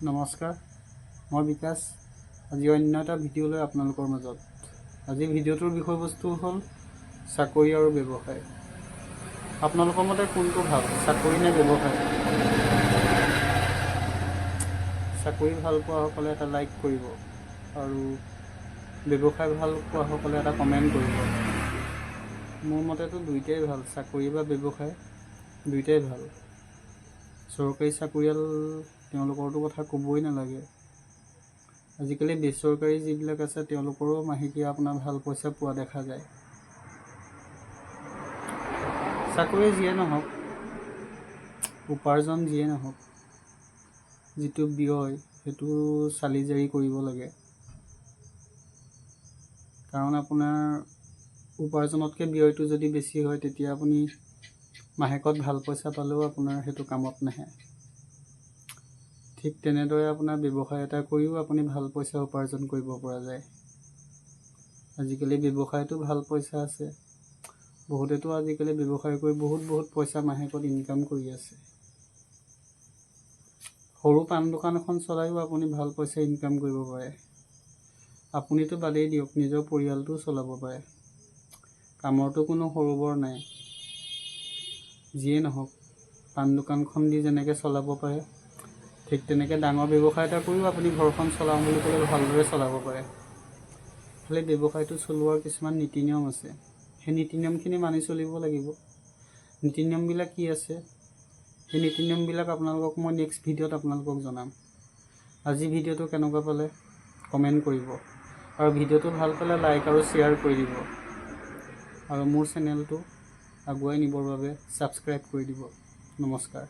নমস্কাৰ, মই বিকাশ। আজি অন্য এটা ভিডিঅ' লৈ আপোনালোকৰ মাজত। আজি ভিডিঅ'টোৰ বিষয়বস্তু হ'ল চাকৰি আৰু ব্যৱসায়। আপোনালোকৰ মতে কোনটো ভাল, চাকৰি নে ব্যৱসায়? চাকৰি ভাল পোৱাসকলে এটা লাইক কৰিব আৰু ব্যৱসায় ভাল পোৱাসকলে এটা কমেণ্ট কৰিব। মোৰ মতেতো দুইটাই ভাল, চাকৰি বা ব্যৱসায় দুইটাই ভাল। চৰকাৰী চাকৰিয়াল তেওঁলোকৰতো কথা ক'বই নালাগে। আজিকালি বেচৰকাৰী যিবিলাক আছে তেওঁলোকৰো মাহেকীয়া আপোনাৰ ভাল পইচা পোৱা দেখা যায়। চাকৰি যিয়ে নহওক, উপাৰ্জন যিয়ে নহওক, যিটো ব্যয় সেইটো চালি জাৰি কৰিব লাগে। কাৰণ আপোনাৰ উপাৰ্জনতকৈ ব্যয়টো যদি বেছি হয় তেতিয়া আপুনি মাহেকত ভাল পইচা পালেও আপোনাৰ সেইটো কামত নাহে। ঠিক তেনেদৰে আপোনাৰ ব্যৱসায় এটা কৰিও আপুনি ভাল পইচা উপাৰ্জন কৰিব পৰা যায়। আজিকালি ব্যৱসায়তো ভাল পইচা আছে। বহুতেতো আজিকালি ব্যৱসায় কৰি বহুত পইচা মাহেকত ইনকাম কৰি আছে। সৰু পাণ দোকান এখন চলাইও আপুনি ভাল পইচা ইনকাম কৰিব পাৰে। আপুনিতো বাদেই দিয়ক, নিজৰ পৰিয়ালটোও চলাব পাৰে। কামৰতো কোনো সৰু বৰ নাই। যিয়ে নহওক, পাণ দোকানখন দি যেনেকৈ চলাব পাৰে, ঠিক তেনেকৈ ডাঙৰ ব্যৱসায় এটা কৰিও আপুনি ঘৰখন চলাওঁ বুলি ক'লে ভালদৰে চলাব পাৰে। খালি ব্যৱসায়টো চলোৱাৰ কিছুমান নীতি নিয়ম আছে, সেই নীতি নিয়মখিনি মানি চলিব লাগিব। নীতি নিয়মবিলাক কি আছে, সেই নীতি নিয়মবিলাক আপোনালোকক মই নেক্সট ভিডিঅ'ত আপোনালোকক জনাম। আজি ভিডিঅ'টো কেনেকুৱা পালে কমেণ্ট কৰিব আৰু ভিডিঅ'টো ভাল পালে লাইক আৰু শ্বেয়াৰ কৰি দিব আৰু মোৰ চেনেলটো আগুৱাই নিবৰ বাবে ছাবস্ক্ৰাইব কৰি দিব। নমস্কাৰ।